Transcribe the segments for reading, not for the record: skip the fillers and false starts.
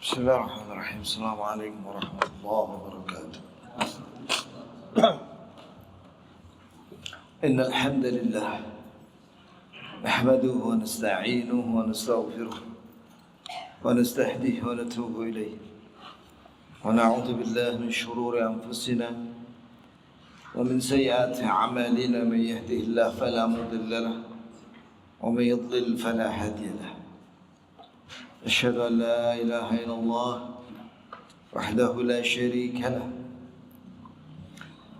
بسم الله الرحمن الرحيم. السلام عليكم ورحمة الله وبركاته. إن الحمد لله نحمده ونستعينه ونستغفره ونستهديه ونتوب إليه ونعوذ بالله من شرور أنفسنا ومن سيئات أعمالنا. من يهده الله فلا مضل له ومن يضلل فلا هادي له. أشهد أن لا إله إلا الله وحده لا شريك له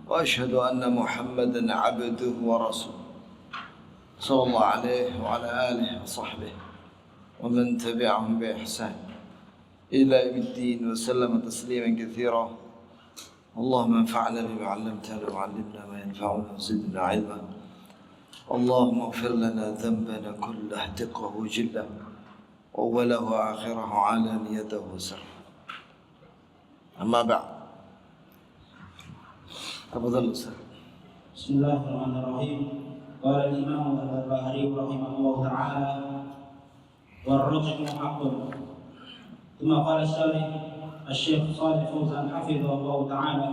وأشهد أن محمدا عبده ورسوله صلى الله عليه وعلى آله وصحبه ومن تبعهم بإحسان إلى يوم الدين وسلم تسليما كثيرا. اللهم انفعنا بما علمتنا وعلمنا ما ينفعنا وزدنا علما. اللهم اغفر لنا ذنبنا كله دقه وجله أوله وآخره علانيته وسره. أما بعد، تفضل أستاذ. بسم الله الرحمن الرحيم. قال الإمام البربهاري رحمه الله تعالى: والرجم حق. ثم قال الشيخ صالح فوزان حفظه الله تعالى: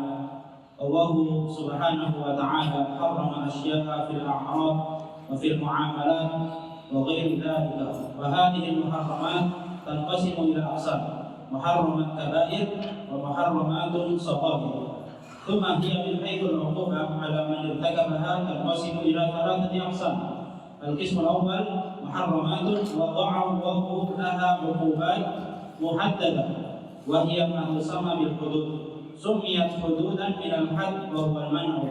الله سبحانه وتعالى حرم أشياء في الأعراض وفي المعاملات وغير ذلك، وهذه المحرمات تنقسم إلى أقسام: محرمات كبائر ومحرمات صغائر. ثم هي من حيث العقوبة على من ارتكبها تنقسم إلى ثلاثة أقسام. القسم الأول محرمات وضع الله لها عقوبات محددة، وهي ما تسمى بالحدود. سميت حدودا من الحد وهو المنع،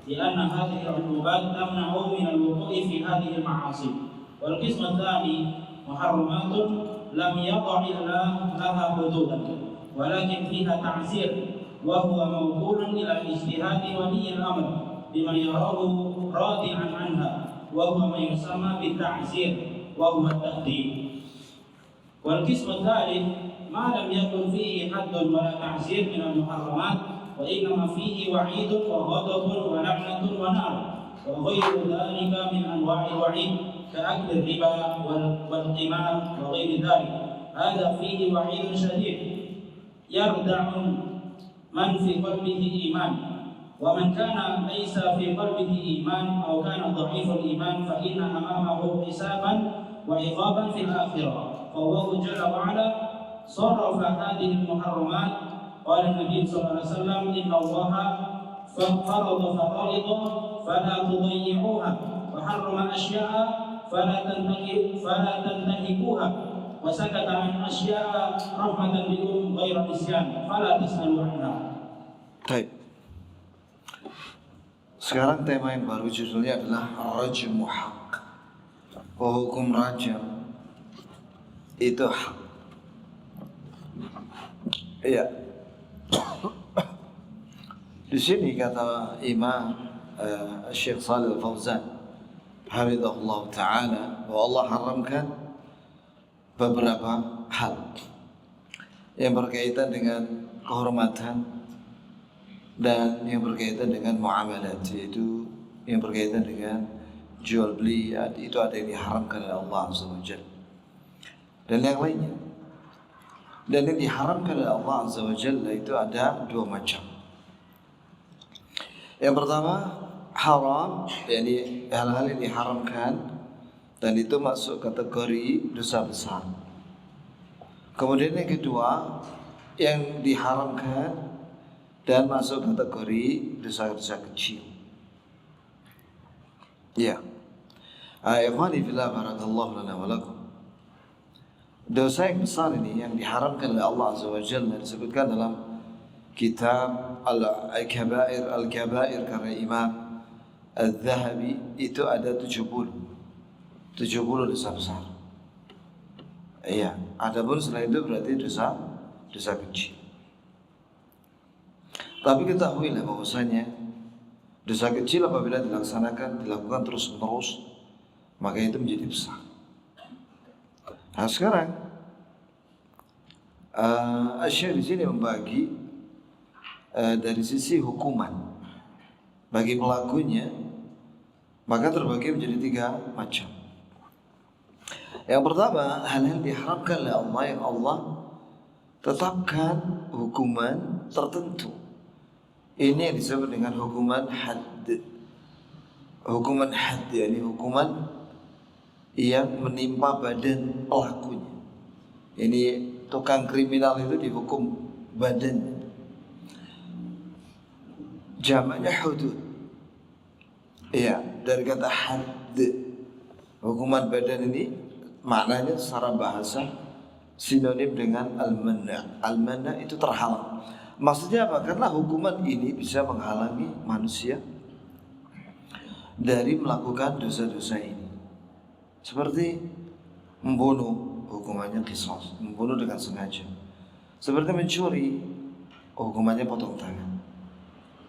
لأن هذه العقوبات تمنع من الوقوع في هذه المعاصي. والقسم الثاني محرمات لم يضع الله لها حدودا ولكن فيها تعزير، وهو موكول إلى اجتهاد ولي الأمر بمن يراه راضعا عنها، وهو ما يسمى بالتعزير وهو التهديد. والقسم الثالث ما لم يكن فيه حد ولا تعزير من المحرمات، وإنما فيه وعيد وغضب ولعنة ونار وغير ذلك من أنواع الوعيد، كأكل الربا والقمار وغير ذلك. هذا فيه وعيد شديد يردع من في قلبه إيمان، ومن كان ليس في قلبه إيمان أو كان ضعيف الإيمان فإن أمامه حسابا وعقابا في الآخرة. فالله جل وعلا صرف هذه المحرمات. قال النبي صلى الله عليه وسلم: إن الله فرض فرائض فلا تضيعوها، وحرم أشياء فلا تنتهكوها، وسكت عن أشياء رحمة بكم غير نسيان فلا تسألوا عنها. Baik. Sekarang tema yang baru judulnya adalah rajmu haq. Hukum rajam itu hak. Iya. Di sini kata Imam Syekh Shalih Al-Fauzan hafizahullah taala bahwa Allah haramkan beberapa hal yang berkaitan dengan kehormatan dan yang berkaitan dengan muamalat, yaitu yang berkaitan dengan jual beli. Itu ada yang diharamkan oleh Allah Azza wa Jalla dan yang lainnya. Dan yang diharamkan oleh Allah Azza wa Jalla itu ada dua macam. Yang pertama haram, yakni hal-hal yang diharamkan dan itu masuk kategori dosa besar. Kemudian yang kedua yang diharamkan dan masuk kategori dosa-dosa kecil. Ya. Ikhwani fillah barakallahu lana wa lakum. Dosa yang besar ini yang diharamkan oleh Allah Azza wa Jalla disebutkan dalam kitab Al-Kabair karya Imam Al-Zahabi itu ada 70 dosa besar. Iya, adapun selain itu berarti dosa kecil. Tapi ketahuilah bahwasanya dosa kecil apabila dilakukan terus-menerus, maka itu menjadi besar. Nah sekarang Syekh di sini membagi dari sisi hukuman bagi pelakunya, maka terbagi menjadi 3 macam. Yang pertama, hal-hal diharamkan oleh Allah yang Allah tetapkan hukuman tertentu. Ini yang disebut dengan hukuman hadd. Hukuman hadd, yakni hukuman yang menimpa badan pelakunya. Ini tukang kriminal itu dihukum badannya. Jamaknya hudud. Iya, dari kata hadd. Hukuman badan ini maknanya secara bahasa sinonim dengan al-mana'. Al-mana' itu terhalang. Maksudnya apa? Karena hukuman ini bisa menghalangi manusia dari melakukan dosa-dosa ini. Seperti membunuh, hukumannya qisas, membunuh dengan sengaja. Seperti mencuri, hukumannya potong tangan.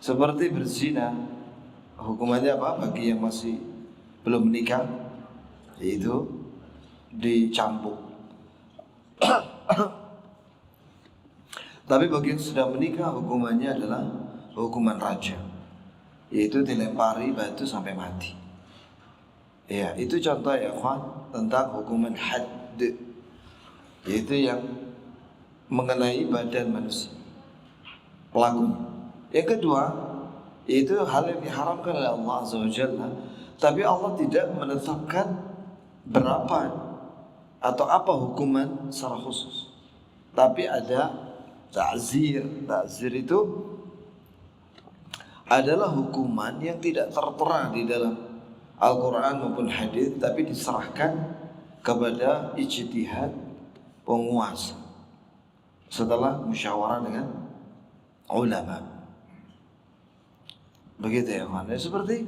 Seperti berzina, hukumannya apa? Bagi yang masih belum menikah, yaitu dicambuk. Tapi bagi yang sudah menikah, hukumannya adalah hukuman rajam, yaitu dilempari batu sampai mati. Ya, itu contoh ya kawan tentang hukuman hadd, yaitu yang mengenai badan manusia pelakunya. Yang kedua, yaitu hal yang diharamkan oleh Allah Azza wa Jalla, tapi Allah tidak menetapkan berapa atau apa hukuman secara khusus. Tapi ada ta'zir. Ta'zir itu adalah hukuman yang tidak tertera di dalam Al-Quran maupun hadis, tapi diserahkan kepada ijtihad penguasa setelah musyawarah dengan ulama. Begitu ya kawan. Seperti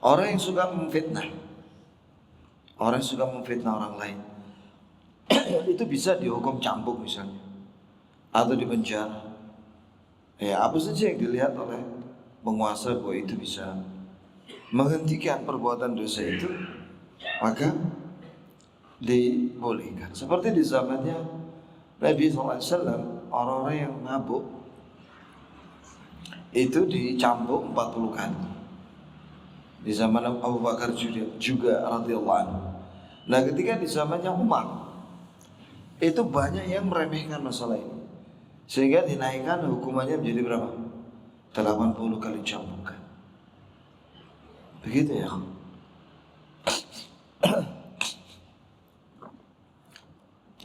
orang yang suka memfitnah, orang yang suka memfitnah orang lain, itu bisa dihukum cambuk misalnya, atau dipenjara. Ya, apa saja yang dilihat oleh penguasa bahwa itu bisa menghentikan perbuatan dosa itu, maka dibolehkan. Seperti di zamannya Nabi SAW, orang-orang yang mabuk itu dicambuk 40 kali. Di zaman Abu Bakar juga radhiyallahu anhu. Nah, ketika di zamannya Umar, itu banyak yang meremehkan masalah ini, sehingga dinaikkan hukumannya menjadi berapa? 80 kali cambukan. Begitu ya.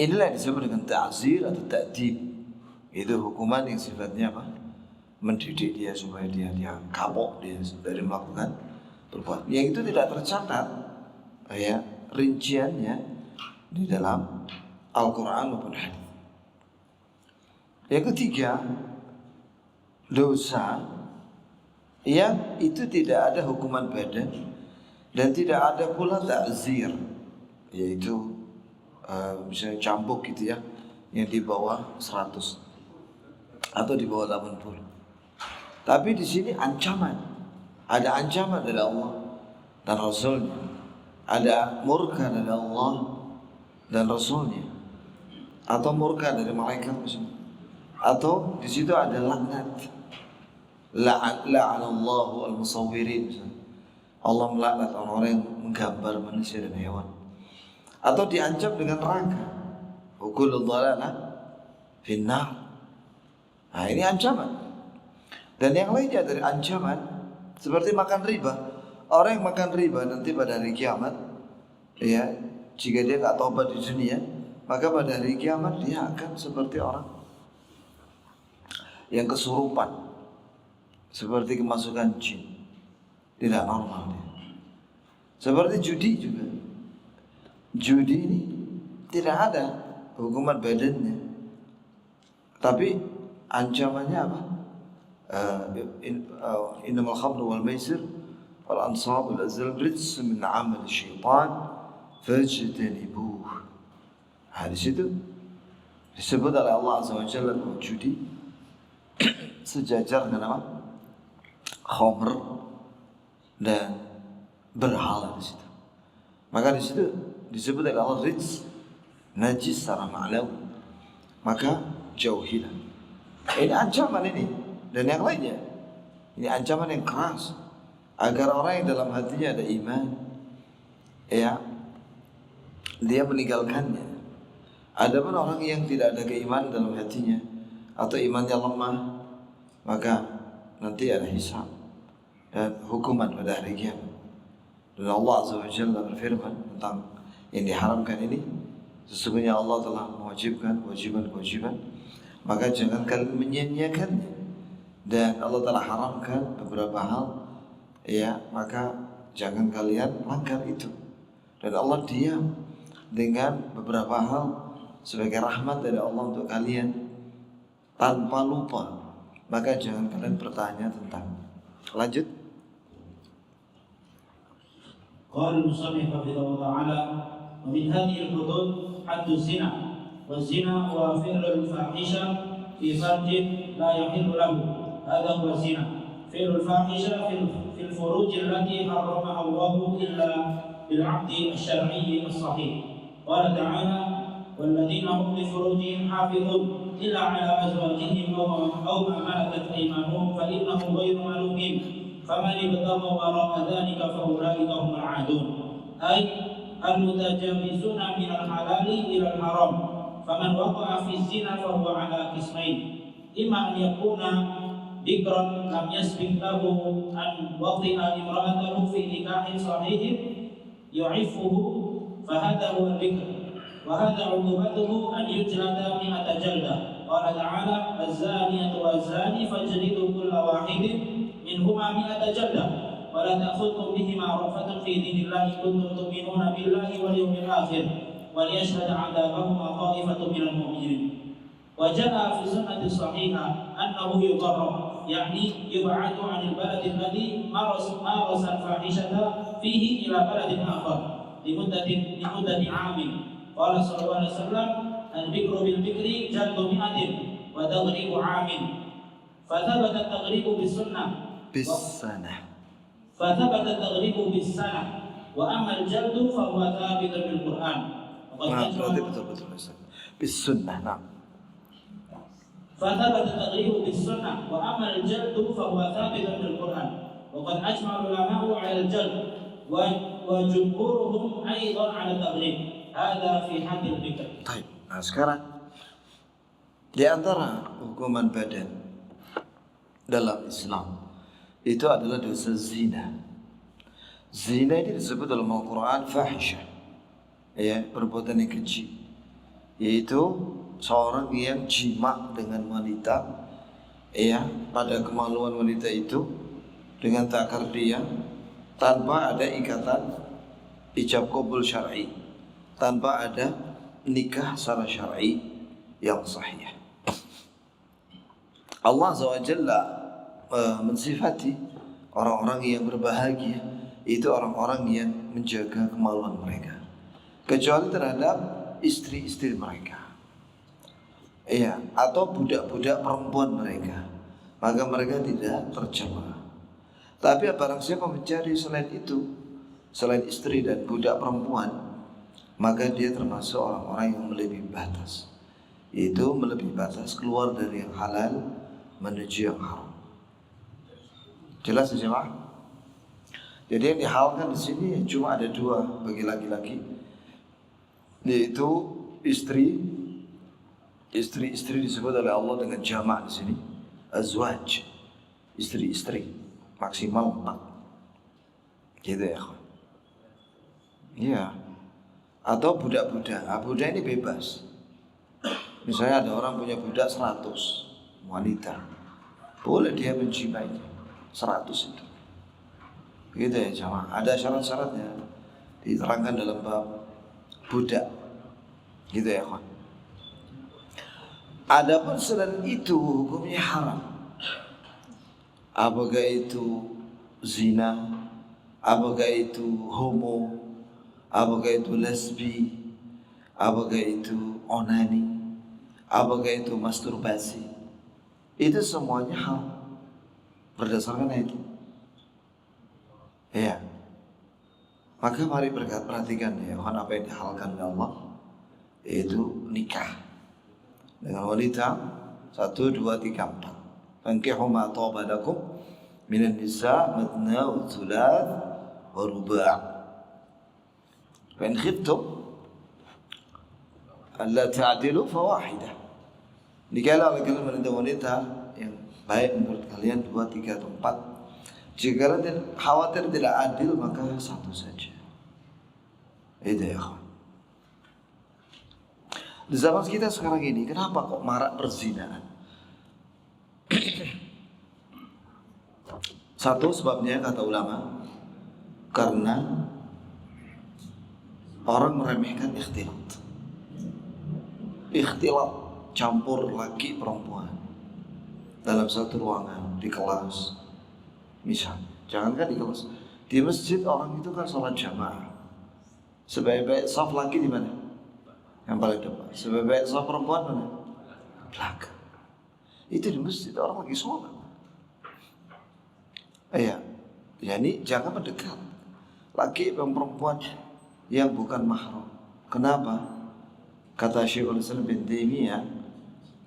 Inilah yang disebut dengan ta'zir atau ta'dib. Itu hukuman yang sifatnya apa? Mendidik dia supaya dia kapok dia dari melakukan perbuatan. Yang itu tidak tercatat ya rinciannya di dalam Al-Quran maupun hadis. Yang ketiga, dosa yang itu tidak ada hukuman badan dan tidak ada pula ta'zir, yaitu misalnya cambuk gitu ya, yang di bawah 100 atau di bawah 80. Tapi di sini ancaman, ada ancaman dari Allah dan Rasulnya, ada murka dari Allah dan Rasulnya, atau murka dari malaikat misalnya, atau di situ ada laknat, la'anallahu al-musawwirin misalnya. Allah melaknat orang-orang yang menggambar manusia dan hewan, atau diancam dengan neraka, kullu dhalalah finnar. Nah, ini ancaman. Dan yang lainnya dari ancaman seperti makan riba. Orang yang makan riba nanti pada hari kiamat, ya, jika dia tak taubat di dunia, maka pada hari kiamat dia akan seperti orang yang kesurupan, seperti kemasukan jin, tidak normal dia. Seperti judi juga. Judi ini tidak ada hukuman badannya, tapi ancamannya apa? Innamal khamru wal maisir wal ansab wal azlam rijsun min amal syaitan fajtanibuh. Di situ disebut oleh Allah Azza wa Jalla bahwa judi sejajar dengan apa? Khamr dan berhala di situ. Maka di situ disebut oleh Allah rijs, najis secara ma'nawi. Maka jauhilah. Ini ancaman ini dan yang lainnya. Ini ancaman yang keras agar orang yang dalam hatinya ada iman, ya, dia meninggalkannya. Adapun orang yang tidak ada keimanan dalam hatinya atau imannya lemah, maka nanti ada hisab dan hukuman pada hari kiamat. Dan Allah Azza wa Jalla berfirman tentang yang diharamkan ini, sesungguhnya Allah telah mewajibkan kewajiban-kewajiban, maka jangan kalian menyia-nyiakannya. Dan Allah telah haramkan beberapa hal, ya, maka jangan kalian langgar itu. Dan Allah diam dengan beberapa hal sebagai rahmat dari Allah untuk kalian tanpa lupa, maka jangan kalian bertanya tentang. Lanjut. قال المصنف حفظه الله تعالى: ومن هذه الحدود حد الزنا، والزنا هو فعل الفاحشة في فرج لا يحل له، هذا هو الزنا. فعل الفاحشة في الفروج التي حرمها الله إلا بالعقد الشرعي الصحيح. قال تعالى: والذين هم لفروجهم حافظون إلا على أزواجهم أو ما ملكت أيمانهم فإنهم غير ملومين، فمن ابتغى وراء ذلك فأولئك هم العادون، أي المتجاوزون من الحلال إلى الحرام. فمن وقع في الزنا فهو على قسمين: إما أن يكون بكرا لم يسبق له أن وطئ امرأته في نكاح صحيح يعفه فهذا هو البكر، وهذا عقوبته أن يجلد 100 جلدة. قال تعالى: الزانية والزاني فاجلدوا كل واحد منهما 100 جلدة ولا تأخذكم بهما رأفة في دين الله إن كنتم تؤمنون بالله واليوم الآخر وليشهد عذابهما طائفة من المؤمنين. وجاء في السنة الصحيحة أنه يقرب، يعني يبعد عن البلد الذي مارس الفاحشة فيه إلى بلد آخر لمدة عام. قال صلى الله عليه وسلم: البكر بالبكر جلد 100 وتغريب عام. فثبت التغريب بالسنة فثبت التغريب بالسنة، وأما الجلد فهو ثابت بالقرآن. بالسنة. نعم. فثبت التغريب بالسنة، وأما الجلد فهو ثابت بالقرآن. وقد أجمع العلماء على الجلد وجمهورهم أيضا على التغريب. هذا في حد البكر. طيب. Nah sekarang di antara hukuman badan dalam Islam itu adalah dosa zina. Zina ini disebut dalam Al-Quran fahisyah, ya, perbuatan yang keji, yaitu seorang yang jima dengan wanita, ya, pada kemaluan wanita itu dengan takar diam tanpa ada ikatan ijab qabul syar'i, tanpa ada nikah secara syar'i yang sahih. Allah SWT mensifati orang-orang yang berbahagia itu orang-orang yang menjaga kemaluan mereka, kecuali terhadap istri-istri mereka, iya, atau budak-budak perempuan mereka, maka mereka tidak tercela. Tapi barang siapa mencari selain itu, selain istri dan budak perempuan, maka dia termasuk orang-orang yang melebihi batas, yaitu melebihi batas keluar dari yang halal menuju yang haram. Jelas ya jemaah? Jadi yang dihalalkan di sini cuma ada dua bagi laki-laki, yaitu istri. Istri-istri disebut oleh Allah dengan jamak di sini, azwaj, istri-istri, maksimal 4. Gitu ya, kawan. Iya. Atau budak-budak. Nah, budak ini bebas. Misalnya ada orang punya budak 100 wanita, boleh dia menjimai 100 itu. Gitu ya jamaah. Ada syarat-syaratnya diterangkan dalam bab budak. Gitu ya kawan. Adapun selain itu hukumnya haram. Apakah itu zina, apakah itu homo, apakah itu lesbi, apakah itu onani, apakah itu masturbasi, itu semuanya haram berdasarkan itu. Ya. Maka mari perhatikan ya, apa yang dihalalkan oleh Allah, yaitu nikah dengan wanita 1, 2, 3, 4. Fankihu ma taba lakum minan nisa matna wa thulath wa ruba'. Fa in khiftum, alla ta'dilu fawahidah. Jikalau kalian menjadi wanita yang baik menurut kalian 2, 3 atau 4, jika kalian khawatir tidak adil maka satu saja. Itu ya kawan. Di zaman kita sekarang ini kenapa kok marak perzinahan? Satu sebabnya kata ulama, karena orang meremehkan ikhtilat. Ikhtilat, campur laki perempuan dalam satu ruangan di kelas. Misal, jangankan di kelas, di masjid orang itu kan sholat jamaah. Sebaik-baik saf laki di mana? Yang paling depan. Sebaik-baik saf perempuan mana? Belakang. Itu di masjid orang lagi sholat. Iya, jadi jangan mendekat laki dan perempuan yang bukan mahram. Kenapa? Kata Syekhul Islam bin Taimiyah,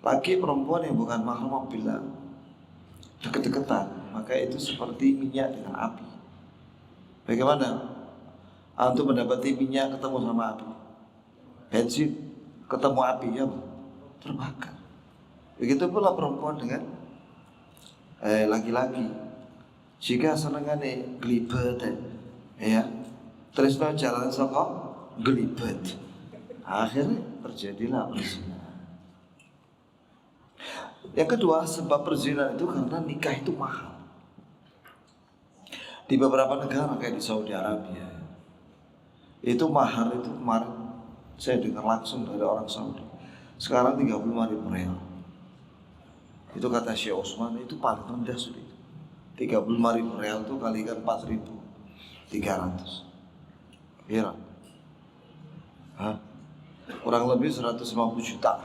laki perempuan yang bukan mahram apabila deket-deketan, maka itu seperti minyak dengan api. Bagaimana untuk mendapati minyak ketemu sama api? Bensin ketemu api, ya terbakar. Begitu pula perempuan dengan laki-laki. Jika senengane gelibet, ya terus jalan saka gelibet, akhirnya terjadilah perzinahan. Yang kedua, sebab perzinahan itu karena nikah itu mahal. Di beberapa negara kayak di Saudi Arabia, itu mahar itu kemarin saya dengar langsung dari orang Saudi. Sekarang 35.000 rial. Itu kata Syekh Osman itu paling rendah sudah. 35.000 rial itu kalikan 4.300. Kira? Hah? Kurang lebih 150 juta.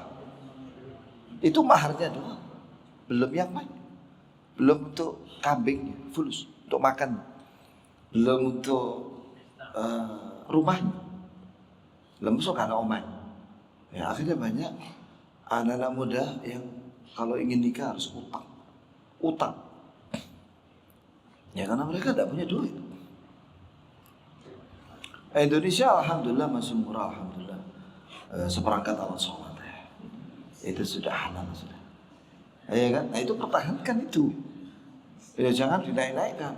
Itu maharnya doang. Belum yang lain. Belum untuk kambingnya, fulus untuk makan. Belum untuk rumahnya. Belum masuk anak oman. Ya akhirnya banyak anak-anak muda yang kalau ingin nikah harus utang. Ya karena mereka tidak punya duit. Indonesia alhamdulillah masih murah, alhamdulillah. Seperangkat alat sholat itu sudah halal sudah. Ya kan? Nah itu pertahankan itu. Ya jangan dinaik-naikkan.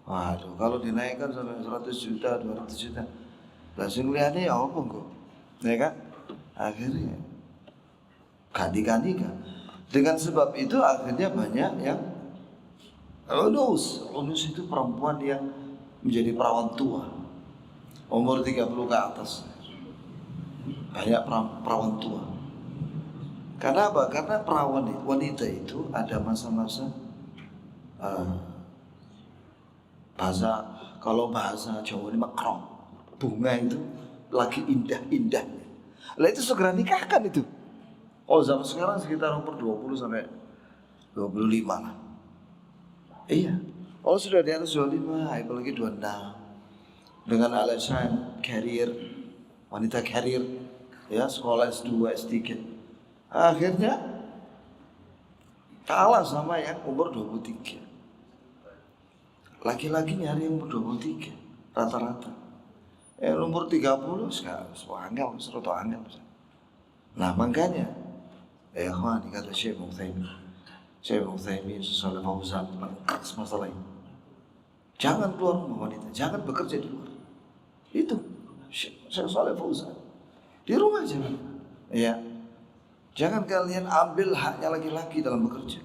Waduh, kalau dinaikkan sampai 100 juta, 200 juta, langsung lihatnya ya apa kok? Ya kan? Akhirnya ganti-ganti kan. Dengan sebab itu akhirnya banyak yang Unus itu perempuan yang menjadi perawan tua, umur 30 ke atas. Banyak perawan tua. Karena apa? Karena perawan wanita itu ada masa-masa kalau bahasa Jawa ini makrong, bunga itu lagi indah-indahnya. Lah itu segera nikahkan itu. Oh zaman sekarang sekitar umur 20 sampai 25 lah. Iya. Kalau sudah di atas 25, apalagi 26, dengan alasan karir, wanita karir, ya sekolah S2, S3, akhirnya kalah sama yang umur 23. Laki-laki nyari yang umur 23 rata-rata. Yang umur 30 sekarang angel, seroto angel. Nah makanya ikhwan kata Syekh Utsaimin Shalih Fauzan mengangkat masalah ini. Jangan keluar rumah wanita, jangan bekerja di luar. Itu Syekh Shalih Fauzan. Di rumah aja. Ya. Jangan kalian ambil haknya laki-laki dalam bekerja.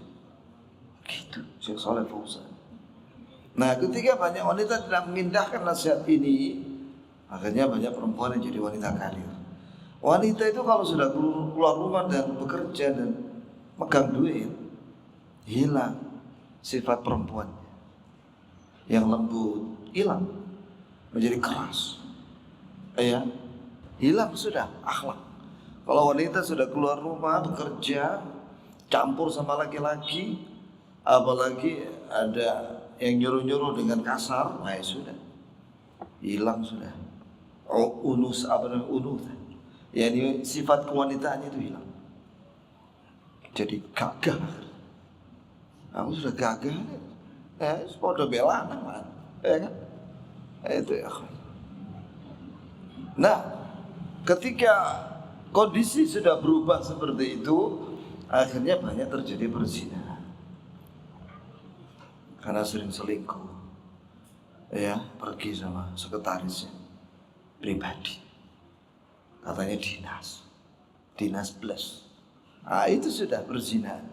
Gitu Syekh Shalih Fauzan. Nah, ketika banyak wanita tidak mengindahkan nasihat ini, akhirnya banyak perempuan yang jadi wanita karir. Wanita itu kalau sudah keluar rumah dan bekerja dan megang duit, hilang sifat perempuannya yang lembut, hilang menjadi keras. Ya, hilang sudah akhlak. Kalau wanita sudah keluar rumah bekerja, campur sama laki-laki, apalagi ada yang nyuruh-nyuruh dengan kasar, nah ya sudah hilang sudah. Unus apa namanya unus, yani sifat kewanitaannya itu hilang. Jadi gagah. Aku sudah gagah, sudah bela anak ya kan? Itu ya. Nah, ketika kondisi sudah berubah seperti itu, akhirnya banyak terjadi perzinahan karena sering selingkuh, ya, pergi sama sekretarisnya pribadi, katanya dinas plus. Itu sudah perzinahan.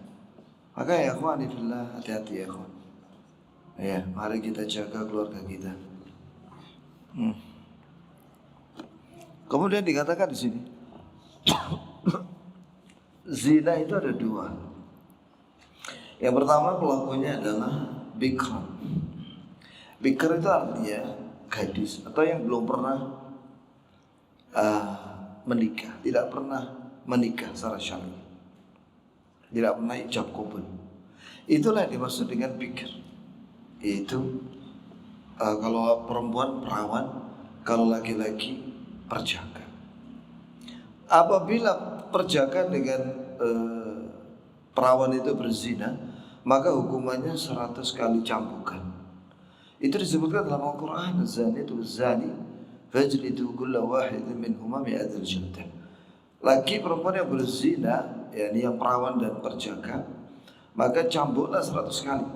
Maka ya ikhwan fillah, hati-hati ya ikhwan. Ya, mari kita jaga keluarga kita. Kemudian dikatakan di sini, zina itu ada dua. Yang pertama pelakunya adalah bikr. Bikr itu artinya gadis atau yang belum pernah menikah, tidak pernah menikah secara syar'i, tidak pernah ijab qabul. Itulah yang dimaksud dengan bikr. Itu kalau perempuan perawan, kalau laki-laki perjaka. Apabila perjaka dengan perawan itu berzina, maka hukumannya 100 kali cambukan. Itu disebutkan dalam Al-Quran, zani itu zani fajlidu kulla wahidin minhuma mi'atal jaldah. Laki perempuan yang berzina, yakni yang perawan dan perjaka, maka cambuklah 100 kali.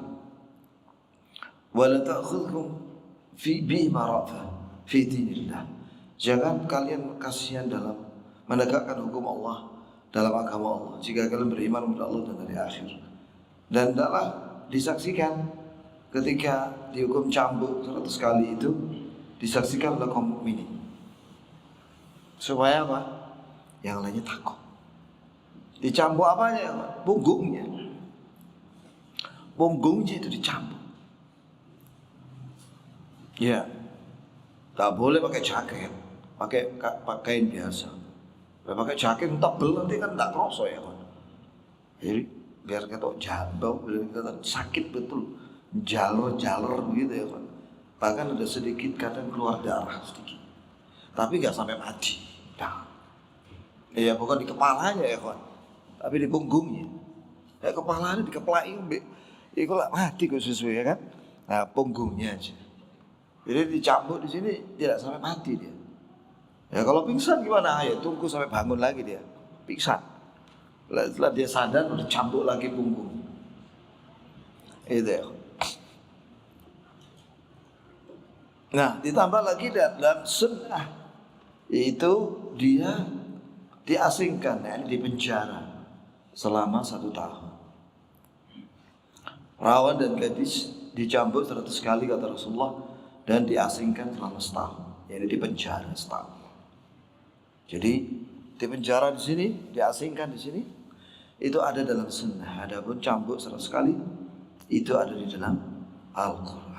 Wala ta'khudhukum fi bima rafa fi dinillah. Jangan kalian kasihan dalam menegakkan hukum Allah dalam agama Allah jika kalian beriman kepada Allah dan hari akhir. Dan hendaklah disaksikan ketika dihukum cambuk 100 kali itu, disaksikan oleh kaum mukminin. Supaya apa? Yang lainnya takut. Dicambuk apanya? Punggungnya. Punggungnya itu dicambuk. Ya, tak boleh pakai jaket, pakai pakaian biasa. Pakai jaket tebel nanti kan tak kroso ya kan. Jadi biar kita jambau, biar kita sakit betul, jaler begitu ya kan. Bahkan ada sedikit kadang keluar darah sedikit, tapi nggak sampai mati. Nah, ya bukan di kepalanya ya kan, tapi di punggungnya. Ya kepalanya dikeplai, itu lah mati kok sesuai ya kan. Nah punggungnya aja. Jadi dicambuk di sini tidak sampai mati dia. Ya kalau pingsan gimana? Ya tunggu sampai bangun lagi dia. Pingsan. Setelah dia sadar udah cambuk lagi punggung. Itu ya. Nah ditambah lagi dalam sunnah, yaitu dia diasingkan, ya, di penjara selama 1 tahun. Perawan dan gadis dicambuk 100 kali kata Rasulullah, dan diasingkan selama setahun, yaitu di penjara setahun. Jadi di penjara di sini, diasingkan di sini, itu ada dalam sunnah. Adapun cambuk 100 kali itu ada di dalam Al-Quran.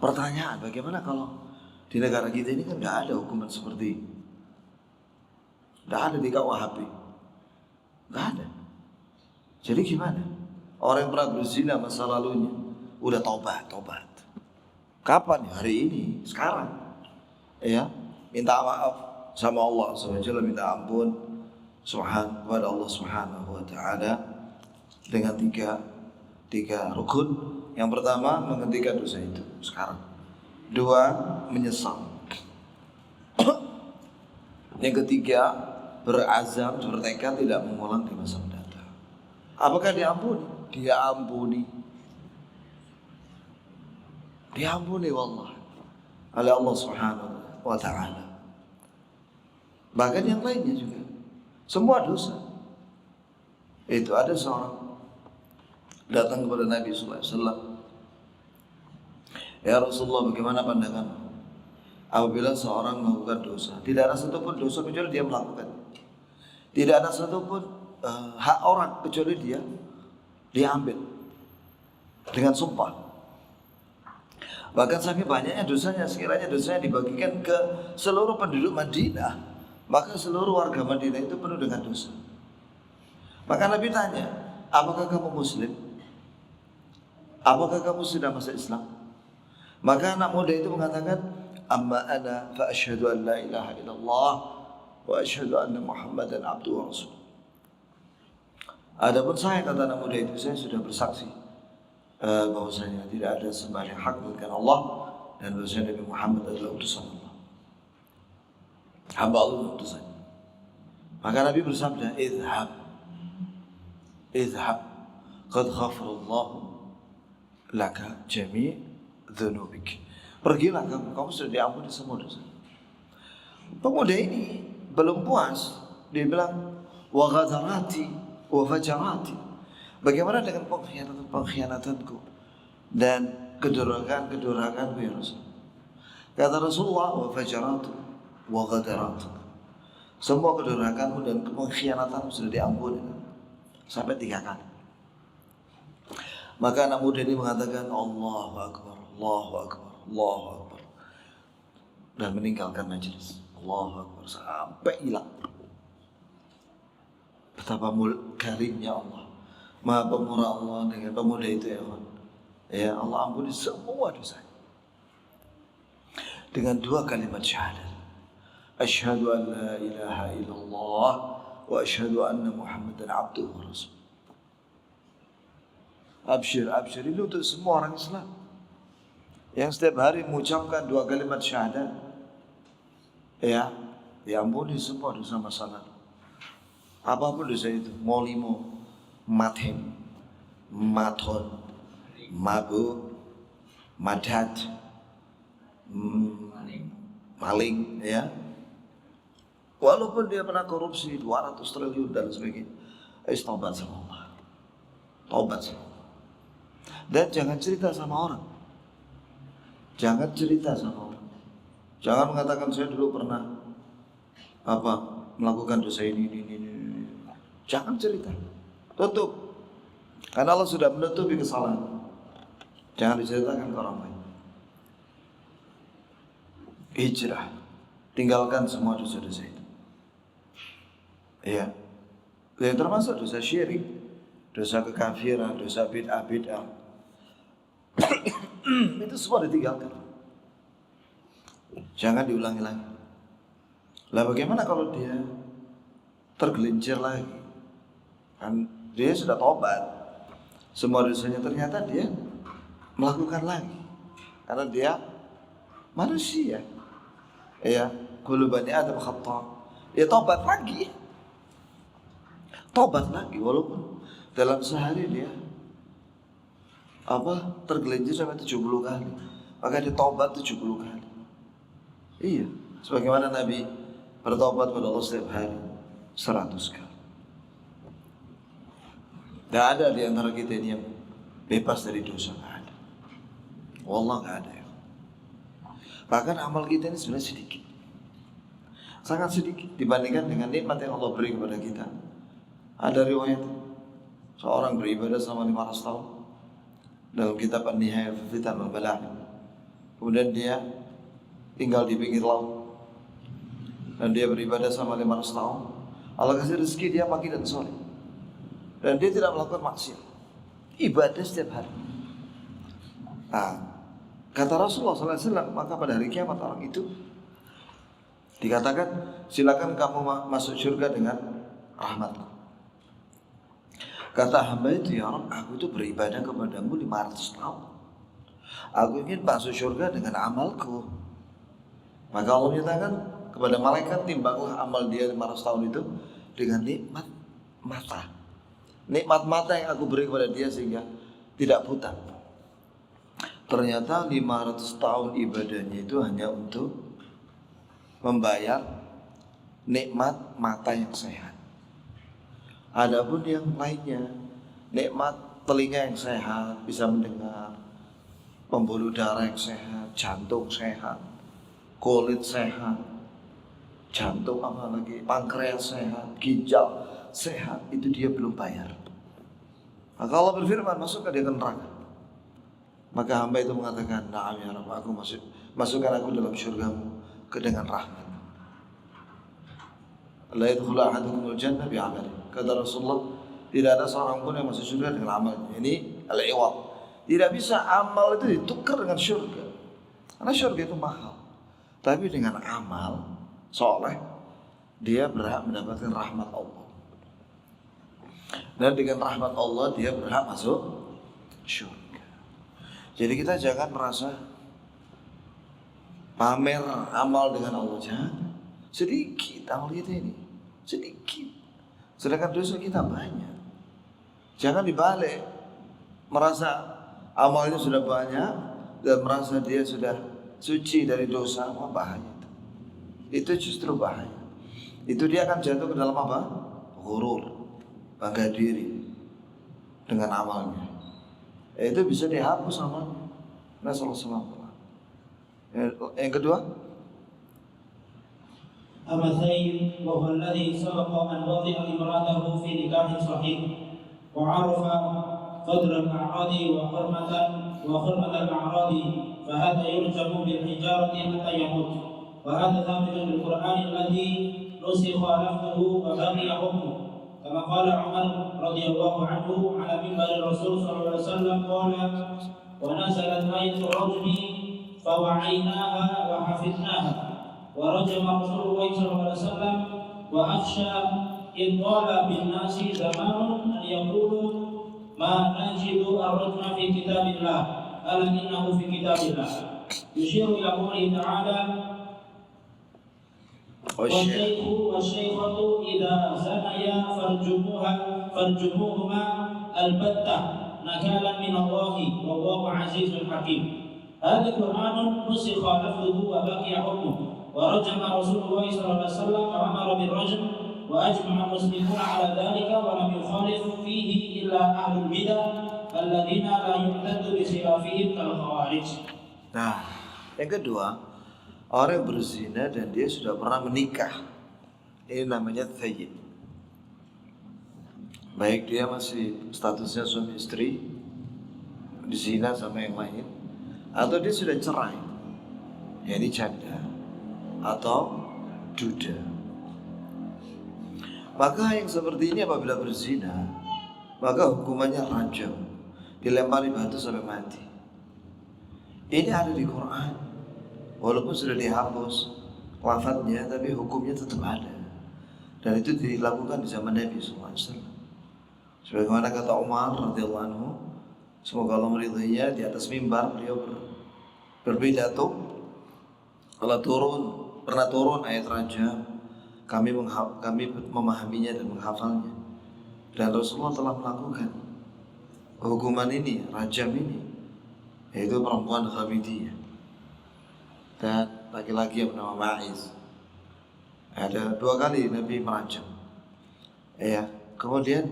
Pertanyaan, bagaimana kalau di negara kita ini kan nggak ada hukuman seperti ini? Nggak ada di KUHP, nggak ada. Jadi gimana? Orang yang pernah berzina masa lalunya udah tobat. Kapan? Hari ini, sekarang. Ya, minta maaf sama Allah SWT, minta ampun kepada Allah Subhanahu wa taala dengan tiga rukun. Yang pertama, menghentikan dosa itu sekarang. 2, menyesal. Yang ketiga, berazam, bertekad tidak mengulang di masa mendatang. Apakah diampuni? Diampuni wallah oleh Allah Subhanahu wa taala. Bahkan yang lainnya juga, semua dosa. Itu ada seorang datang kepada Nabi sallallahu alaihi wasallam. Ya Rasulullah, bagaimana pandangan apabila seorang melakukan dosa? Tidak ada satupun dosa kecuali dia melakukan. Tidak ada satupun hak orang kecuali dia ambil dengan sumpah. Bahkan sampai banyaknya dosanya, sekiranya dosanya dibagikan ke seluruh penduduk Madinah, maka seluruh warga Madinah itu penuh dengan dosa. Maka Nabi tanya, apakah kamu muslim? Apakah kamu sudah masuk Islam? Maka anak muda itu mengatakan, amma ana fa asyhadu an la ilaha illallah wa asyhadu anna Muhammadan abduhu wa rasuluh. Adapun saya, kata anak muda itu, saya sudah bersaksi bahwasanya tidak ada sembahyang hak melainkan Allah, dan bahwasanya Nabi Muhammad adalah utusan Allah. hamba Allah penuh dosa. Maka Nabi bersabda, idhab, qad ghafarallahu laka jami' dzunubik. Pergilah kamu sudah diampuni semua dosa. Pemuda ini belum puas, dia bilang wa ghadarati wa fajarati. Bagaimana dengan pengkhianatanku dan kedurakanku ya Rasul? Kata Rasulullah, wa fajaratu wa ghadaratu. Semua kedurakanmu dan pengkhianatanmu sudah diampuni sampai 3 kali. Maka anak muda ini mengatakan Allahu Akbar, Allahu Akbar, Allahu Akbar, dan meninggalkan majelis. Allahu Akbar sampai hilang. Betapa karimnya Allah, Maha Pemurah Allah dengan pemuda itu ya Allah. Ya Allah ampuni semua dosa. Dengan 2 kalimat syahadat. Asyhadu an la ilaha illallah wa asyhadu anna Muhammadan abduhu wa rasul. Absyir ini untuk semua orang Islam yang setiap hari mengucapkan 2 kalimat syahadat. Ya, diampuni semua dosa masa lalu. Apapun dosa itu, molimo, matem, maton, mabuk, madat, maling, ya. Walaupun dia pernah korupsi 200 triliun dan sebagainya, taubat sama Allah. Taubat sama Allah. Dan jangan cerita sama orang. Jangan cerita sama orang. Jangan mengatakan saya dulu pernah melakukan dosa ini. Jangan cerita. Tutup. Karena Allah sudah menutupi kesalahan. Jangan diceritakan ke orang lain. Hijrah. Tinggalkan semua dosa-dosa itu. Iya. Yang termasuk dosa syirik, dosa kekafiran, dosa bid'ah. Itu semua ditinggalkan. Jangan diulangi lagi. Lah bagaimana kalau dia tergelincir lagi? Kan dia sudah tobat. Semua dosanya ternyata dia melakukan lagi. Karena dia manusia. Ya, kullu bani Adam khata'. Ya tobat lagi. Tobat lagi walaupun dalam sehari dia tergelincir sampai 70 kali. Maka dia tobat 70 kali. Iya, sebagaimana Nabi bertobat kepada Allah setiap hari 100 kali. Tidak ada di antara kita ini yang bebas dari dosa, tidak ada. Wallah tidak ada. Bahkan amal kita ini sebenarnya sedikit, sangat sedikit dibandingkan dengan nikmat yang Allah beri kepada kita. Ada riwayat seorang beribadah selama 500 tahun dalam kitab An-Nihayah fi Fitan wal Balagh. Kemudian dia tinggal di pinggir laut dan dia beribadah selama 500 tahun. Allah kasih rezeki dia pagi dan sore, dan dia tidak melakukan maksiat, ibadah setiap hari. Kata Rasulullah SAW, maka pada hari kiamat orang itu dikatakan, silakan kamu masuk surga dengan rahmatku. Kata hamba itu, ya Rabb, aku itu beribadah kepadamu 500 tahun. Aku ingin masuk surga dengan amalku. Maka Allah menyatakan kepada malaikat, timbanglah amal dia 500 tahun itu dengan nikmat mata. Nikmat mata yang aku beri kepada dia sehingga tidak buta. Ternyata 500 tahun ibadahnya itu hanya untuk membayar nikmat mata yang sehat. Adapun yang lainnya, nikmat telinga yang sehat, bisa mendengar, pembuluh darah yang sehat, jantung sehat, kulit sehat, jantung pankreas sehat, ginjal sehat, itu dia belum bayar. Maka Allah berfirman, masukkan dia ke neraka. Maka hamba itu mengatakan, na'am ya Rabb, aku masukkan aku dalam syurgamu dengan rahmat. La yadkhulu ahadukumul jannah bi'amali. Kata Rasulullah, tidak ada seorang pun yang masuk surga dengan amalnya. Ini al-iwad. Tidak bisa amal itu ditukar dengan surga. Karena surga itu mahal. Tapi dengan amal soleh, dia berhak mendapatkan rahmat Allah. Dan dengan rahmat Allah dia berhak masuk surga. Jadi kita jangan merasa pamer amal dengan Allah, jangan. Sedikit amal kita ini, sedikit. Sedangkan dosa kita banyak. Jangan dibalik, merasa amalnya sudah banyak dan merasa dia sudah suci dari dosa. Apa bahaya itu justru bahaya. Itu dia akan jatuh ke dalam apa? Ghurur, bangga diri dengan amalnya. Itu bisa dihapus amalnya. Rasulullah. Yang kedua, أما الثاني وهو الذي سبق أن وضع امرأته في نكاح صحيح وعرف قدر الأعراض وحرمة الأعراض فهذا يرجم بالحجارة حتى يموت وهذا ثابت بالقرآن الذي نسخ لفظه وبقي حكمه كما قال عمر رضي الله عنه على منبر الرسول صلى الله عليه وسلم قال ونزلت آية الرجم فوعيناها وحفظناها ورجم رسول الله صلى الله عليه وسلم وأخشى إن طال بالناس زمان أن يقولوا ما نجد الرجم في كتاب الله ألا إنه في كتاب الله يشير إلى قوله تعالى والشيخ والشيخة إذا زنيا فارجموهما البتة نكالا من الله والله عزيز حكيم هذا القرآن نسخ لفظه وبقي حكمه ورجم رسول الله صلى الله عليه وسلم وأمر بالرجم وأجمع المسلمون على ذلك ولم يخالف فيه إلا أهل البدع الذين لا يعتد بخلافهم كالخوارج. Nah, yang kedua, orang yang berzina dan dia sudah pernah menikah. Ini namanya thayyib. Baik dia masih statusnya suami istri, dizina sama yang lain, atau dia sudah cerai, yakni janda atau duda. Maka yang seperti ini apabila berzina, maka hukumannya rajam, dilempari batu sampai mati. Ini ada di Quran, walaupun sudah dihapus lafadznya, tapi hukumnya tetap ada. Dan itu dilakukan di zaman Nabi SAW. Sebagaimana kata Umar radhiyallahu anhu, semoga Allah meridainya, di atas mimbar beliau berpidato, Allah pernah turun ayat rajam, kami memahaminya dan menghafalnya. Dan Rasulullah telah melakukan hukuman ini, rajam ini, yaitu perempuan Khamidiyah dan laki-laki yang bernama Ma'iz. Ada 2 kali Nabi merajam. Ya, kemudian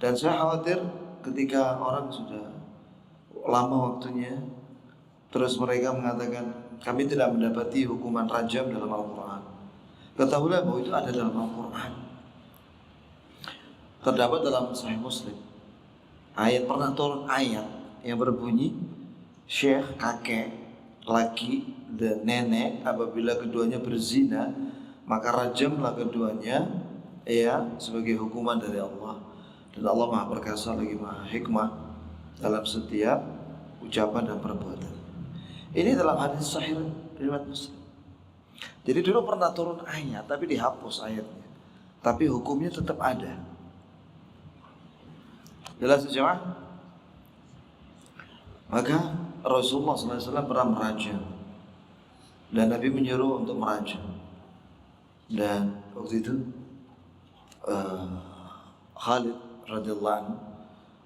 dan saya khawatir ketika orang sudah lama waktunya, terus mereka mengatakan kami tidak mendapati hukuman rajam dalam Al-Quran. Ketahuilah bahwa itu ada dalam Al-Quran. Terdapat dalam Sahih Muslim. Pernah turun ayat yang berbunyi, syekh, kakek, laki, dan nenek apabila keduanya berzina, maka rajamlah keduanya, ya, sebagai hukuman dari Allah. Dan Allah Maha Perkasa lagi Maha Hikmah dalam setiap ucapan dan perbuatan. Ini dalam hadis sahih riwayat Muslim. Jadi dulu pernah turun ayat tapi dihapus ayatnya, tapi hukumnya tetap ada. Jelas jemaah? Maka Rasulullah SAW pernah merajam dan Nabi menyuruh untuk merajam. Dan waktu itu Khalid radhiyallahu anhu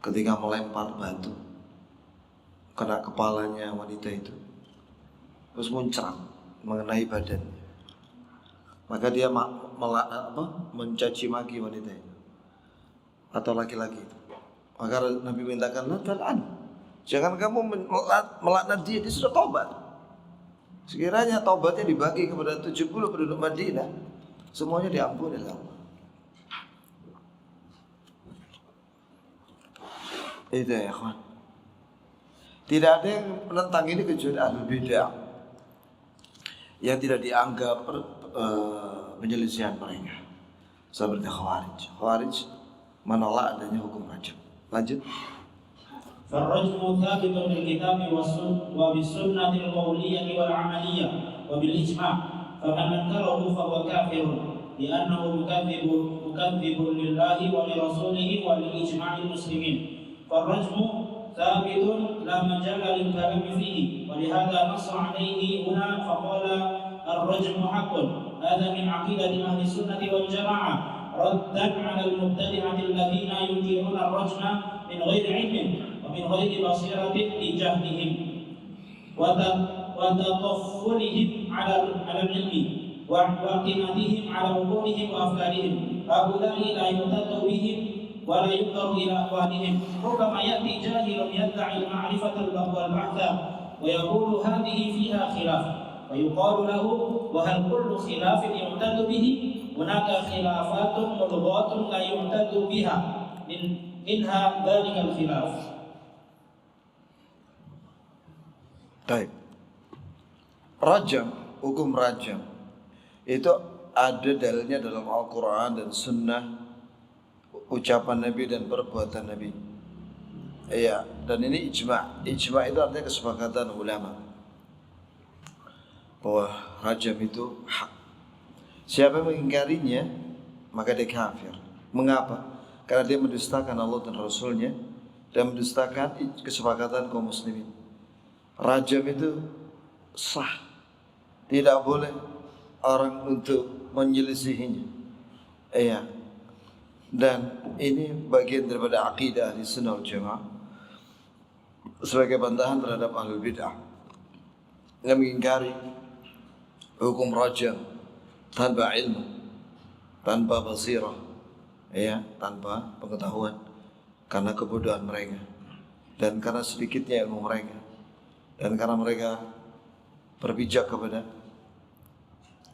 ketika melempar batu kena kepalanya wanita itu, terus muncrat mengenai badannya, maka dia mencaci maki wanita itu atau laki-laki itu. Maka Nabi mintakan, jangan kamu melaknat dia sudah taubat. Sekiranya taubatnya dibagi kepada 70 penduduk Madinah, semuanya diampuni oleh Allah. Itu ya kawan. Tidak ada yang menentang ini kecuali ahlul bid'ah yang tidak dianggap penyelesaian mereka, seperti Khawarij. Khawarij menolak adanya hukum rajam. Lanjut. فالرجم ثابت بالكتاب وبالسنة القولية والعملية وبالإجماع فمن أنكره فهو كافر لأنه مكذب لله ولرسوله ولإجماع المسلمين فالرجم ثابت لا مجال للكلام فيه ولهذا نص عليه هنا فقال الرجم حق. هذا من عقيدة أهل السنة والجماعة ردا على المبتدعة الذين ينكرون الرجم من غير علم ومن غير بصيرة لجهلهم وتطفلهم على العلم واعتمادهم على عقولهم وأفكارهم. هؤلاء لا يعتد بهم ولا ينظر إلى أقوالهم. ربما يأتي جاهل يدعي المعرفة والبحث ويقول هذه فيها خلاف، ويقال له وهل كل خلاف يعتد به؟ هناك خلافات ملغاة لا يعتد بها، منها ذلك الخلاف. Baik. Rajam, hukum rajam itu ada dalilnya dalam Al-Quran dan Sunnah, ucapan Nabi dan perbuatan Nabi. Iya, dan ini ijma'. Ijma' itu artinya kesepakatan ulama bahwa rajam itu hak. Siapa yang mengingkarinya maka dia kafir. Mengapa? Karena dia mendustakan Allah dan Rasulnya dan mendustakan kesepakatan kaum muslimin. Rajam itu sah, tidak boleh orang untuk menyelisihinya. Iya. Dan ini bagian daripada akidah Ahli Sunnah wal Jamaah sebagai bantahan terhadap ahlul bid'ah yang mengingkari hukum rajam tanpa ilmu, tanpa basirah, ya, tanpa pengetahuan, karena kebodohan mereka dan karena sedikitnya ilmu mereka dan karena mereka berpijak kepada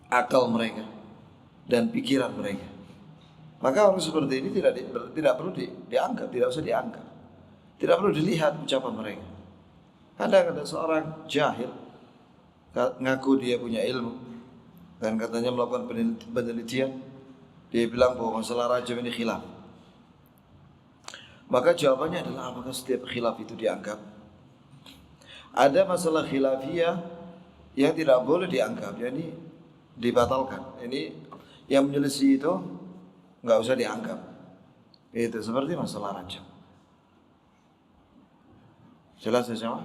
akal mereka dan pikiran mereka. Maka orang seperti ini tidak perlu dianggap, tidak usah dianggap, tidak perlu dilihat ucapan mereka. Kadang ada seorang jahil ngaku dia punya ilmu dan katanya melakukan penelitian, dia bilang bahwa masalah rajam ini khilaf. Maka jawabannya adalah apakah setiap khilaf itu dianggap? Ada masalah khilafiyah yang tidak boleh dianggap, yakni dibatalkan. Ini yang menyelisih itu nggak usah dianggap. Itu seperti masalah rajam. Jelas ya semua?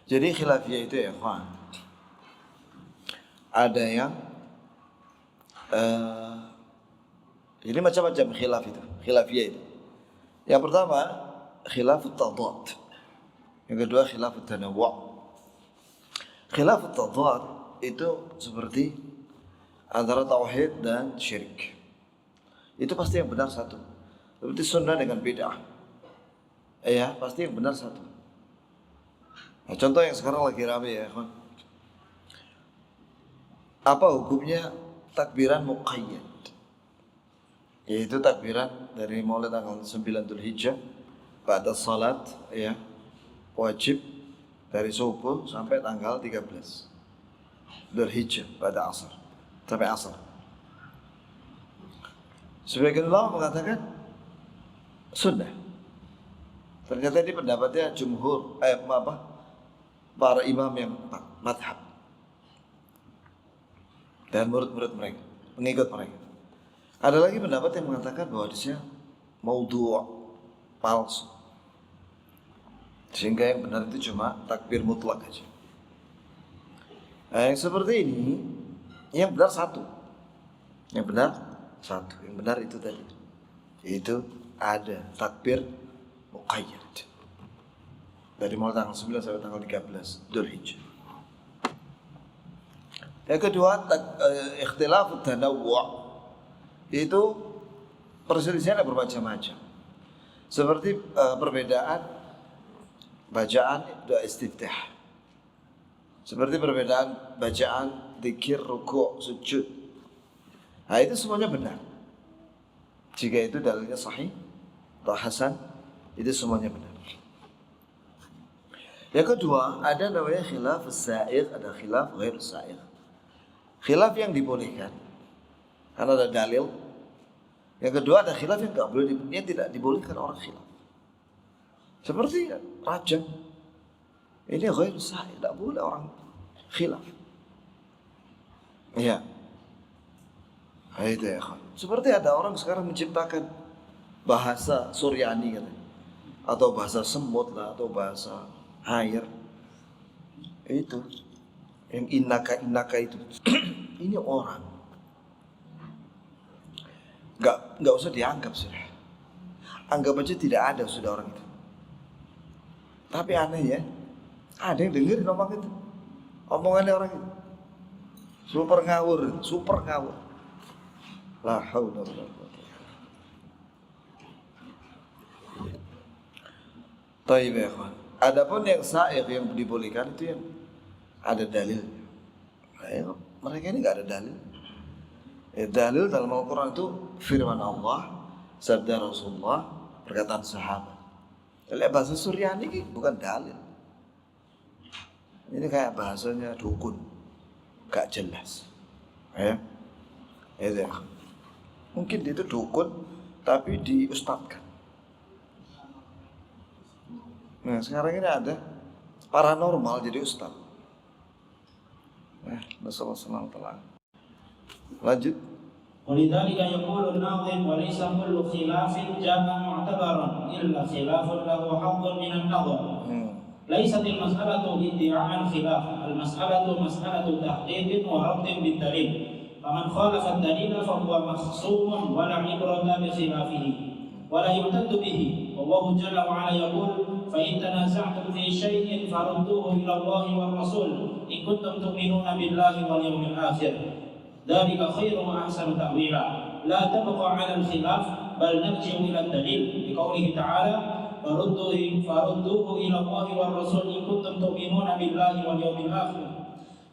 Jadi khilafiyah itu ya, ada yang ini macam-macam khilaf itu, khilafiyah itu. Yang pertama khilafut tadad. Yang kedua khilafut tanawwu'. Khilafut tadad itu seperti antara tauhid dan syirik. Itu pasti yang benar satu. Seperti sunnah dengan bid'ah. Ya, pasti yang benar satu. Nah, contoh yang sekarang lagi rame ya, kawan. Apa hukumnya takbiran muqayyad? Yaitu takbiran dari mulai tanggal 9 Dzulhijjah pada salat ya, wajib dari subuh sampai tanggal 13 Dzulhijjah pada asar sampai asar. Sebagian ulama mengatakan sunnah. Ternyata ini pendapatnya jumhur para imam yang madhab dan murid-murid mereka, pengikut mereka. Ada lagi pendapat yang mengatakan bahwa hadisnya maudhu', palsu. Sehingga yang benar itu cuma takbir mutlak aja. Nah, yang seperti ini, yang benar satu. Yang benar satu. Yang benar itu tadi. Yaitu ada takbir muqayyad. Dari mulai tanggal 9 sampai tanggal 13 Dzulhijjah. Yang kedua, ikhtilafut tanawwu'. Itu perselisihan bermacam-macam. Seperti perbedaan bacaan doa istiftah. Seperti perbedaan bacaan zikir, ruku', sujud. Nah, itu semuanya benar. Jika itu dalilnya sahih atau hasan, itu semuanya benar. Yang kedua, ada namanya khilaf as-sa'ir, ada khilaf ghair as-sa'ir. Khilaf yang dibolehkan karena ada dalil. Yang kedua ada khilaf yang enggak boleh, yang tidak dibolehkan orang khilaf. Seperti rajam. Ini ghair as-sa'ir, tidak boleh orang khilaf. Iya. Itu ya, seperti ada orang sekarang menciptakan bahasa Suryani katanya, atau bahasa semut lah, atau bahasa air. Itu Yang innaka itu. Ini orang. Nggak usah dianggap sudah. Anggap aja tidak ada sudah orang itu. Tapi aneh ya, ada yang dengerin ngomong itu. Omongannya orang itu. Super ngawur. La haula wala quwwata. Taib ya kawan. Adapun yang sa'ir yang dibolehkan itu yang ada dalil. Nah, mereka ini nggak ada dalil. Dalil dalam Al-Quran itu firman Allah, sabda Rasulullah, perkataan sahabat. Bahasa Suryani ini bukan dalil. Ini kayak bahasanya dukun, gak jelas. Ya, mungkin itu dukun tapi diustadkan. Nah sekarang ini ada paranormal jadi ustad. Nasallallahu. Lanjut. ولذلك يقول الناظم وليس كل خلاف جاء معتبرا إلا خلاف له حظ من النظر. ليست المسألة ادعاء الخلاف، المسألة مسألة تحقيق وربط بالدليل، فمن خالف الدليل فهو مخصوم ولا عبرة بخلافه ولا يعتد به. والله جل وعلا يقول فإن تنازعتم في شيء فردوه إلى الله والرسول إن كنتم تؤمنون بالله واليوم الآخر ذلك خير وأحسن تأويلا. لا تبقى على الخلاف بل نرجع إلى الدليل بقوله تعالى فردوه إلى الله والرسول إن كنتم تؤمنون بالله واليوم الآخر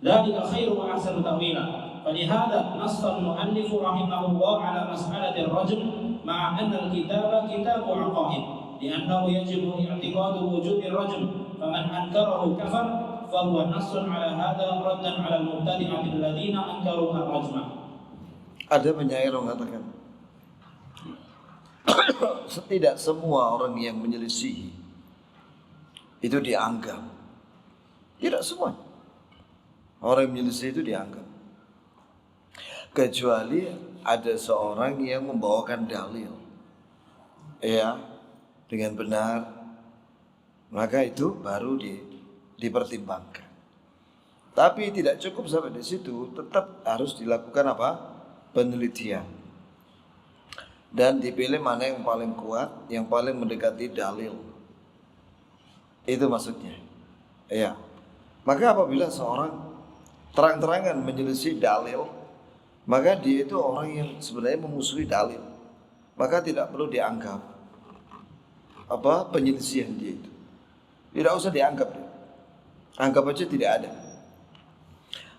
ذلك خير وأحسن تأويلا. فلهذا نص المؤلف رحمه الله على مسألة الرجم مع أن الكتاب كتاب عقائد لأنه يجب اعتقاد وجوب الرجم فمن أنكره كفر فهو نص على هذا ردا على المبتدعة الذين أنكروا الرجم. Ada penyair mengatakan tidak semua orang yang menyelisihi itu dianggap. Tidak semua orang yang menyelisihi itu dianggap. Kecuali ada seorang yang membawakan dalil ya dengan benar, maka itu baru dipertimbangkan. Tapi tidak cukup sampai di situ, tetap harus dilakukan apa? Penelitian. Dan dipilih mana yang paling kuat, yang paling mendekati dalil. Itu maksudnya. Ya. Maka apabila seorang terang-terangan menyelisih dalil, maka dia itu orang yang sebenarnya memusuhi dalil. Maka tidak perlu dianggap penyelisihan dia itu. Tidak usah dianggap. Anggap aja tidak ada.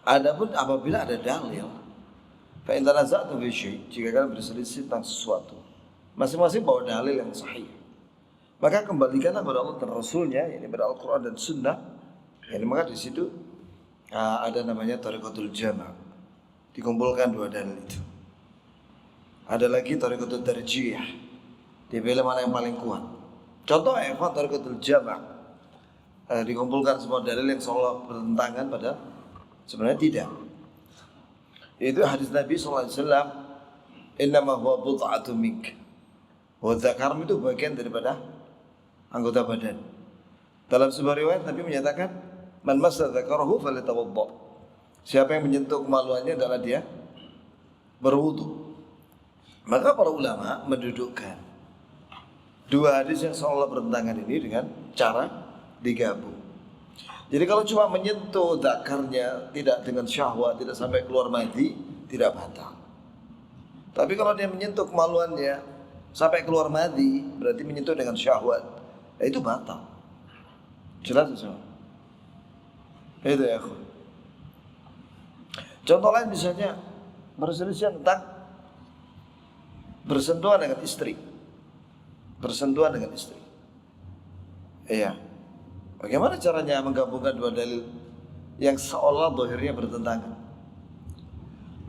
Adapun apabila ada dalil, fa in tanaza'tum fi syai', jika kalian berselisih tentang sesuatu, masing-masing bawa dalil yang sahih, maka kembalikanlah kepada Allah dan Rasulnya, ini pada Al-Quran dan Sunnah. Yani maka di situ ada namanya tariqatul jama', dikumpulkan dua dalil itu. Ada lagi tariqatul tarjih, dipilih mana yang paling kuat. Contoh tariqatul jama', dikumpulkan semua dalil yang seolah bertentangan pada sebenarnya tidak. Itu hadis Nabi SAW, innama huwa bud'atu mink. Wadzakarm itu bagian daripada anggota badan. Dalam sebuah riwayat Nabi menyatakan, man massa dzakarahu falyatawadda. Siapa yang menyentuh kemaluannya adalah dia berwudu. Maka para ulama mendudukkan dua hadis yang seolah bertentangan ini dengan cara digabung. Jadi kalau cuma menyentuh zakarnya tidak dengan syahwat, tidak sampai keluar madi, tidak batal. Tapi kalau dia menyentuh kemaluannya sampai keluar madi, berarti menyentuh dengan syahwat, itu batal. Jelas semua. Itu ya. Contoh lain misalnya berselisih tentang bersentuhan dengan istri. Bersentuhan dengan istri. Iya. Bagaimana caranya menggabungkan dua dalil yang seolah zahirnya bertentangan?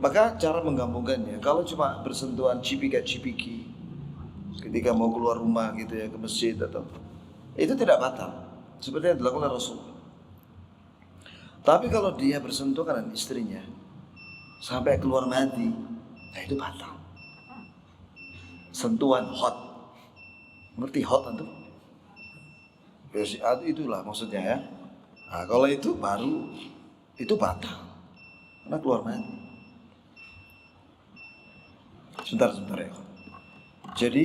Maka cara menggabungkannya, kalau cuma bersentuhan cipika-cipiki ketika mau keluar rumah gitu ya, ke masjid atau itu tidak batal, seperti yang dilakukan Rasul. Tapi kalau dia bersentuhan dengan istrinya sampai keluar madi, nah itu batal. Sentuhan hot, ngerti hot itu? Itulah maksudnya ya. Nah, kalau itu baru itu batal karena keluar mani. Sebentar ya. Jadi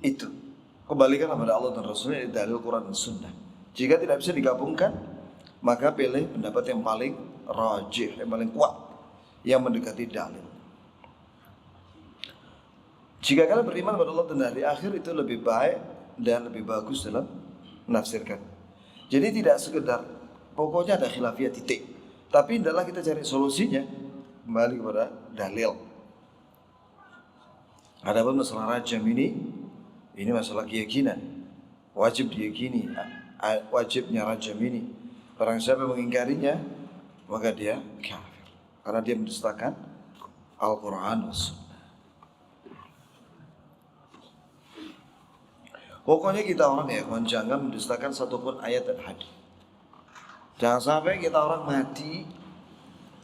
itu kembalikan kepada Allah dan Rasulnya dari dalil Quran dan Sunnah. Jika tidak bisa digabungkan, maka pilih pendapat yang paling rajih, yang paling kuat, yang mendekati dalil. Jika kalian beriman kepada Allah dan hari akhir, itu lebih baik dan lebih bagus dalam menafsirkan. Jadi tidak sekedar pokoknya ada khilafiyah titik, tapi hendaklah kita cari solusinya kembali kepada dalil. Adapun masalah rajam ini masalah keyakinan. Wajib diyakini wajibnya rajam ini. Barang siapa mengingkarinya, maka dia kafir karena dia mendustakan Al-Quran dan Sunnah. Pokoknya kita orang ya, jangan mendustakan satupun ayat dan hadis. Jangan sampai kita orang mati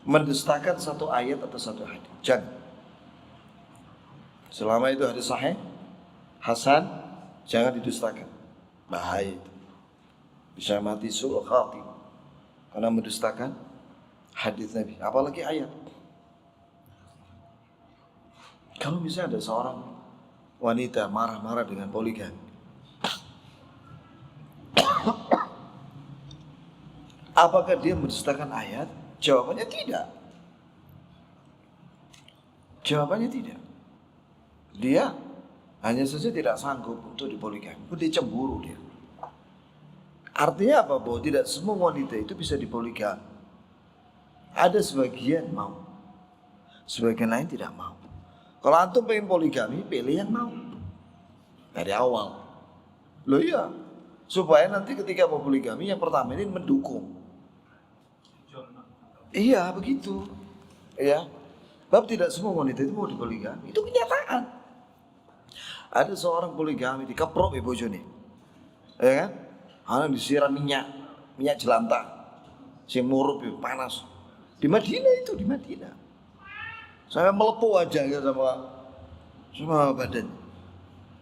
mendustakan satu ayat atau satu hadis. Jangan. Selama itu hadis sahih, hasan, jangan didustakan. Bahaya itu. Bisa mati su'ul khatimah karena mendustakan hadis Nabi, apalagi ayat. Kalau misalnya ada seorang wanita marah-marah dengan poligami, apakah dia mendustakan ayat? Jawabannya tidak. Jawabannya tidak. Dia hanya saja tidak sanggup untuk dipoligami. Dia cemburu dia. Artinya apa? Bahwa tidak semua wanita itu bisa dipoligami. Ada sebagian mau, sebagian lain tidak mau. Kalau antum pengen poligami, pilih yang mau dari awal. Loh iya, supaya nanti ketika mau poligami yang pertama ini mendukung. Iya begitu. Ya, sebab tidak semua wanita itu mau dipoligami. Itu kenyataan. Ada seorang poligami dikeprok ibu bojone, ya kan? Anak disiram minyak jelantah, sing murup panas. Di Madinah itu, di Madinah. Saya melepuh aja ya sama badan,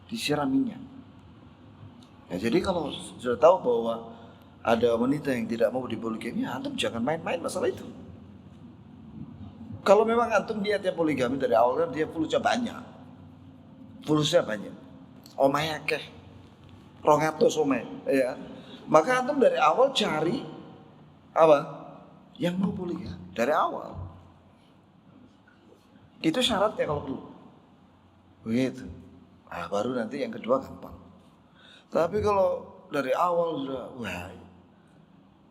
disiram minyak. Ya, jadi kalau sudah tahu bahwa ada wanita yang tidak mau dipoligami, antum jangan main-main masalah itu. Kalau memang antum niatnya poligami dari awal, dia fulusnya banyak. Omae akeh 200 omae, ya. Maka antum dari awal cari apa? Yang mau poligami dari awal. Itu syaratnya kalau perlu. Begitu. Nah, baru nanti yang kedua gampang. Tapi kalau dari awal sudah, wah,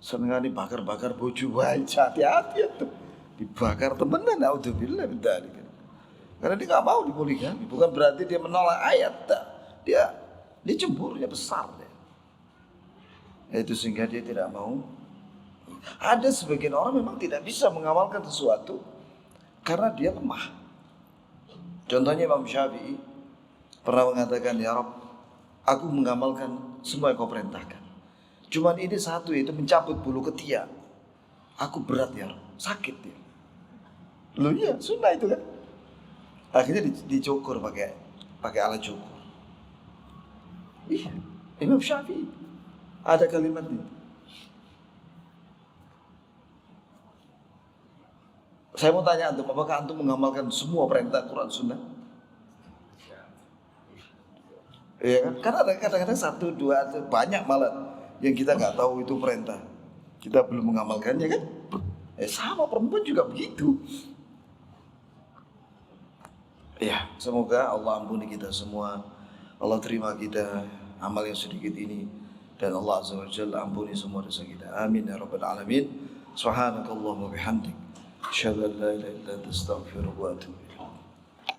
senengan dibakar-bakar bojo, wah, hati-hati tuh. Dibakar temenan, naudzubillah min dzalik. Karena dia nggak mau dipoligami, bukan berarti dia menolak ayat, dia cemburunya besar deh. Itu sehingga dia tidak mau. Ada sebagian orang memang tidak bisa mengamalkan sesuatu karena dia lemah. Contohnya Imam Syafi'i pernah mengatakan, ya Rabb, aku mengamalkan semua yang kau perintahkan. Cuman ini satu, yaitu mencabut bulu ketiak. Aku berat ya Rabb, sakit dia. Loh iya, sunnah itu kan. Akhirnya dicukur pakai alat cukur. Iya, Imam Syafi'i ada kalimat ini. Saya mau tanya antum, apakah antum mengamalkan semua perintah Quran Sunnah? Iya kan? Karena ada kadang-kadang 1, 2, banyak malah yang kita nggak tahu itu perintah. Kita belum mengamalkannya kan? Sama perempuan juga begitu. Ya, semoga Allah ampuni kita semua. Allah terima kita amal yang sedikit ini, dan Allah Azza wa Jalla ampuni semua dosa kita. Amin ya rabbal alamin. Subhanakallahumma bihamdik, asyhadu an la ilaha illa anta, astaghfiruka wa atubu ilaik.